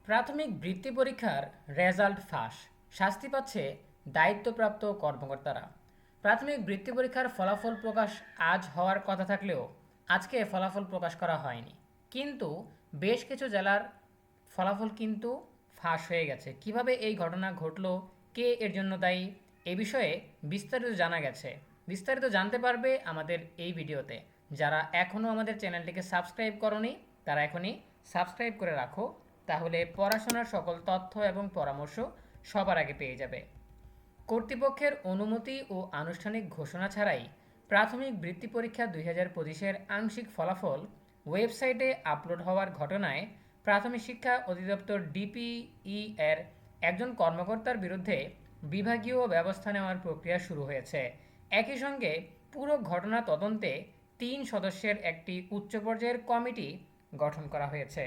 প্রাথমিক বৃত্তি পরীক্ষার রেজাল্ট ফাঁস, শাস্তি পাচ্ছে দায়িত্বপ্রাপ্ত কর্মকর্তারা। প্রাথমিক বৃত্তি পরীক্ষার ফলাফল প্রকাশ আজ হওয়ার কথা থাকলেও আজকে ফলাফল প্রকাশ করা হয়নি। কিন্তু বেশ কিছু জেলার ফলাফল কিন্তু ফাঁস হয়ে গেছে। কিভাবে এই ঘটনা ঘটলো, কে এর জন্য দায়ী, এ বিষয়ে বিস্তারিত জানা গেছে। বিস্তারিত জানতে পারবে আমাদের এই ভিডিওতে। যারা এখনও আমাদের চ্যানেলটিকে সাবস্ক্রাইব করনি তারা এখনই সাবস্ক্রাইব করে রাখো, তাহলে পড়াশোনার সকল তথ্য এবং পরামর্শ সবার আগে পেয়ে যাবে। কর্তৃপক্ষের অনুমতি ও আনুষ্ঠানিক ঘোষণা ছাড়াই প্রাথমিক বৃত্তি পরীক্ষা 2025-এর আংশিক ফলাফল ওয়েবসাইটে আপলোড হওয়ার ঘটনায় প্রাথমিক শিক্ষা অধিদপ্তর ডিপিই এর একজন কর্মকর্তার বিরুদ্ধে বিভাগীয় ব্যবস্থা নেওয়ার প্রক্রিয়া শুরু হয়েছে। একই সঙ্গে পুরো ঘটনা তদন্তে 3 সদস্যের একটি উচ্চ পর্যায়ের কমিটি গঠন করা হয়েছে।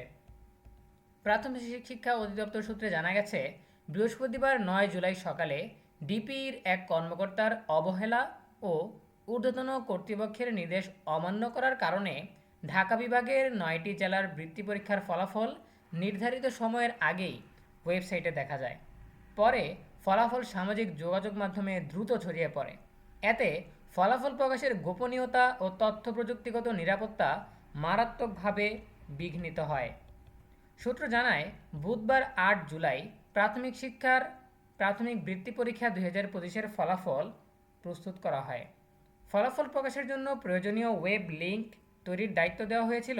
প্রাথমিক শিক্ষা অধিদপ্তর সূত্রে জানা গেছে, বৃহস্পতিবার 9 জুলাই সকালে ডিপিইর এক কর্মকর্তার অবহেলা ও ঊর্ধ্বতন কর্তৃপক্ষের নির্দেশ অমান্য করার কারণে ঢাকা বিভাগের 9টি জেলার বৃত্তি পরীক্ষার ফলাফল নির্ধারিত সময়ের আগেই ওয়েবসাইটে দেখা যায়। পরে ফলাফল সামাজিক যোগাযোগ মাধ্যমে দ্রুত ছড়িয়ে পড়ে। এতে ফলাফল প্রকাশের গোপনীয়তা ও তথ্য প্রযুক্তিগত নিরাপত্তা মারাত্মকভাবে বিঘ্নিত হয়। সূত্র জানায়, বুধবার 8 জুলাই প্রাথমিক বৃত্তি পরীক্ষা 2025-এর ফলাফল প্রস্তুত করা হয়। ফলাফল প্রকাশের জন্য প্রয়োজনীয় ওয়েব লিঙ্ক তৈরির দায়িত্ব দেওয়া হয়েছিল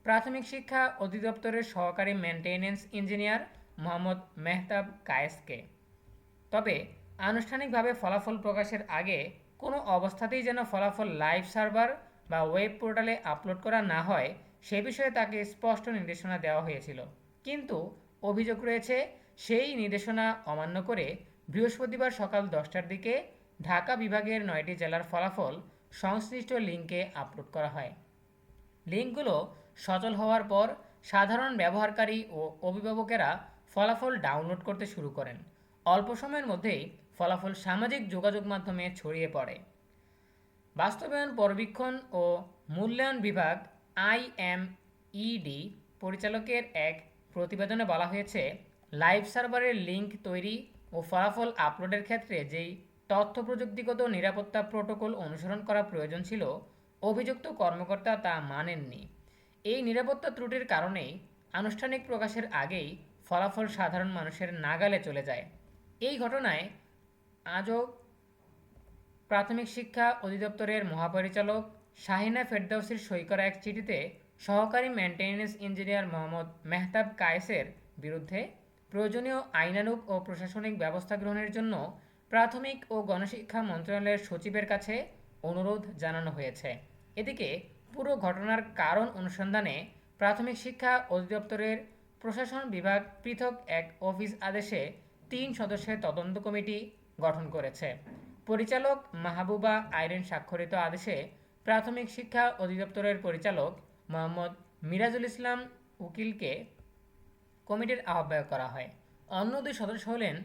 প্রাথমিক শিক্ষা অধিদপ্তরের সহকারী মেনটেন্যান্স ইঞ্জিনিয়ার মোহাম্মদ মেহতাব কায়েসকে। তবে আনুষ্ঠানিকভাবে ফলাফল প্রকাশের আগে কোনো অবস্থাতেই যেন ফলাফল লাইভ সার্ভার বা ওয়েব পোর্টালে আপলোড করা না হয় সে বিষয়ে তাকে স্পষ্ট নির্দেশনা দেওয়া হয়েছিল। কিন্তু অভিযোগ রয়েছে, সেই নির্দেশনা অমান্য করে বৃহস্পতিবার সকাল 10টার দিকে ঢাকা বিভাগের 9টি জেলার ফলাফল সংশ্লিষ্ট লিঙ্কে আপলোড করা হয়। লিঙ্কগুলো সচল হওয়ার পর সাধারণ ব্যবহারকারী ও অভিভাবকেরা ফলাফল ডাউনলোড করতে শুরু করেন। অল্প সময়ের মধ্যেই ফলাফল সামাজিক যোগাযোগ মাধ্যমে ছড়িয়ে পড়ে। বাস্তবায়ন, পর্যবেক্ষণ ও মূল্যায়ন বিভাগ IMED পরিচালকের এক প্রতিবেদনে বলা হয়েছে, লাইভ সার্ভারের লিঙ্ক তৈরি ও ফলাফল আপলোডের ক্ষেত্রে যেই তথ্য প্রযুক্তিগত নিরাপত্তা প্রোটোকল অনুসরণ করা প্রয়োজন ছিল, অভিযুক্ত কর্মকর্তা তা মানেননি। এই নিরাপত্তা ত্রুটির কারণেই আনুষ্ঠানিক প্রকাশের আগেই ফলাফল সাধারণ মানুষের নাগালে চলে যায়। এই ঘটনায় আজও প্রাথমিক শিক্ষা অধিদপ্তরের মহাপরিচালক শাহিনা ফেরদৌসীর সই করা এক চিঠিতে সহকারী মেনটেন্যান্স ইঞ্জিনিয়ার মোহাম্মদ মেহতাব কায়েসের বিরুদ্ধে প্রয়োজনীয় আইনানুগ ও প্রশাসনিক ব্যবস্থা গ্রহণের জন্য প্রাথমিক ও গণশিক্ষা মন্ত্রণালয়ের সচিবের কাছে অনুরোধ জানানো হয়েছে। এদিকে পুরো ঘটনার কারণ অনুসন্ধানে প্রাথমিক শিক্ষা অধিদপ্তরের প্রশাসন বিভাগ পৃথক এক অফিস আদেশে 3 সদস্যের তদন্ত কমিটি গঠন করেছে। পরিচালক মাহবুবা আইরিন স্বাক্ষরিত আদেশে প্রাথমিক শিক্ষা অধিদপ্তরের পরিচালক মোহাম্মদ মিরাজুল ইসলাম উকিলকে কমিটির আহ্বায়ক করা হয়। অন্য 2 সদস্য হলেন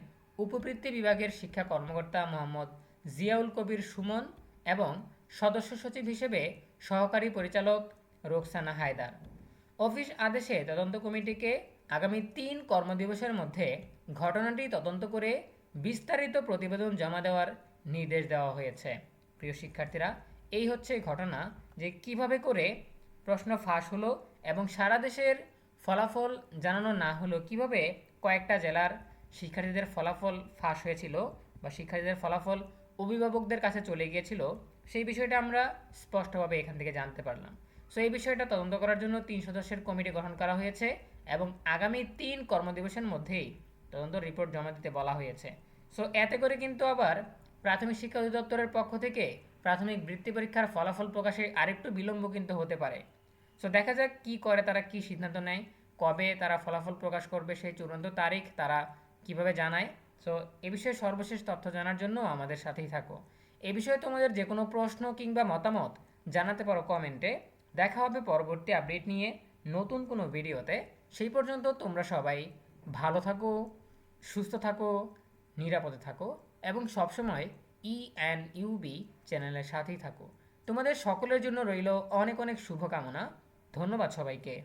উপবৃত্তি বিভাগের শিক্ষা কর্মকর্তা মোহাম্মদ জিয়াউল কবির সুমন এবং সদস্য সচিব হিসেবে সহকারী পরিচালক রোকসানা হায়দার। অফিস আদেশে তদন্ত কমিটিকে আগামী 3 কর্মদিবসের মধ্যে ঘটনাটি তদন্ত করে বিস্তারিত প্রতিবেদন জমা দেওয়ার নির্দেশ দেওয়া হয়েছে। প্রিয় শিক্ষার্থীরা, এই হচ্ছে ঘটনা, যে কিভাবে করে প্রশ্ন ফাঁস হলো এবং সারা দেশের ফলাফল জানানো না হলো, কিভাবে কয়েকটা জেলার শিক্ষার্থীদের ফলাফল ফাঁস হয়েছিল বা শিক্ষার্থীদের ফলাফল অভিভাবকদের কাছে চলে গিয়েছিল, সেই বিষয়টা আমরা স্পষ্টভাবে এখান থেকে জানতে পারলাম। সো এই বিষয়টা তদন্ত করার জন্য 3 সদস্যের কমিটি গঠন করা হয়েছে এবং আগামী 3 কর্মদিবসের মধ্যেই তদন্ত রিপোর্ট জমা দিতে বলা হয়েছে। সো এতে করে কিন্তু আবার প্রাথমিক শিক্ষা অধিদপ্তরের পক্ষ থেকে প্রাথমিক বৃত্তি পরীক্ষার ফলাফল প্রকাশে আরেকটু বিলম্ব কিন্তু হতে পারে। সো দেখা যাক কি করে, তারা কি সিদ্ধান্ত নেয়, কবে তারা ফলাফল প্রকাশ করবে, সেই চূড়ান্ত তারিখ তারা কিভাবে জানায়। সো এ বিষয়ে সর্বশেষ তথ্য জানার জন্য আমাদের সাথেই থাকো। এ বিষয়ে তোমাদের যে কোনো প্রশ্ন কিংবা মতামত জানাতে পারো কমেন্টে। দেখা হবে পরবর্তী আপডেট নিয়ে নতুন কোনো ভিডিওতে। সেই পর্যন্ত তোমরা সবাই ভালো থাকো, সুস্থ থাকো, নিরাপদে থাকো এবং সবসময় ENUB চ্যানেলের সাথেই থাকো। তোমাদের সকলের জন্য রইল অনেক অনেক শুভকামনা। ধন্যবাদ সবাইকে।